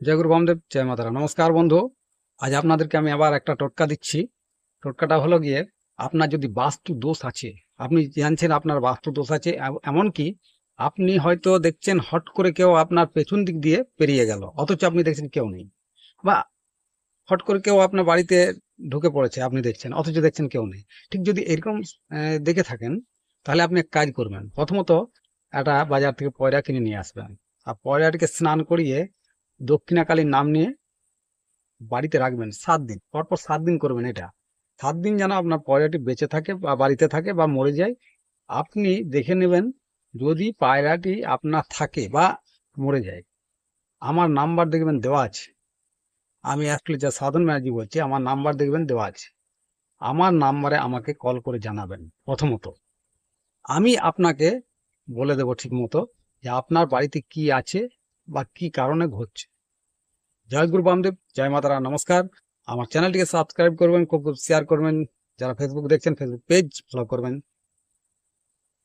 জয় গুরু বামদেব, জয় মাতারা। নমস্কার বন্ধু, আজ আপনাদেরকে আমি আবার একটা টোটকা দিচ্ছি। টোটকাটা হলো গিয়ে, আপনার যদি বাস্তু দোষ আছে, আপনি জানছেন আপনার বাস্তু দোষ আছে, এমনকি আপনি হয়তো দেখছেন হট করে কেউ আপনার পেছন দিক দিয়ে পেরিয়ে গেল, অথচ আপনি দেখছেন কেউ নেই, বা হট করে কেউ আপনার বাড়িতে ঢুকে পড়েছে, আপনি দেখছেন অথচ দেখছেন কেউ নেই। ঠিক যদি এরকম দেখে থাকেন, তাহলে আপনি এক কাজ করবেন। প্রথমত একটা বাজার থেকে পয়রা কিনে নিয়ে আসবেন, আর পয়রাটিকে স্নান করিয়ে দক্ষিণাকালীর নাম নিয়ে বাড়িতে রাখবেন 7 দিন, পরপর 7 দিন করবেন এটা। 7 দিন যেন আপনার পায়রাটি বেঁচে থাকে বা বাড়িতে থাকে বা মরে যায়, আপনি দেখে নেবেন। যদি পায়রাটি আপনার থাকে বা মরে যায়, আমার নাম্বার দেখবেন দেওয়া আছে। আমি অ্যাকচুয়ালি যা সাধন ব্যানার্জি বলছি, আমার নাম্বার দেখবেন দেওয়া আছে। আমার নাম্বারে আমাকে কল করে জানাবেন। প্রথমত আমি আপনাকে বলে দেবো ঠিক মতো যে আপনার বাড়িতে কি আছে বা কি কারণে ঘটছে। জয় গুরু বামদেব, জয় মাতারা। নমস্কার। আমার চ্যানেলটিকে সাবস্ক্রাইব করবেন, খুব খুব শেয়ার করবেন। যারা ফেসবুক দেখছেন, ফেসবুক পেজ ফলো করবেন।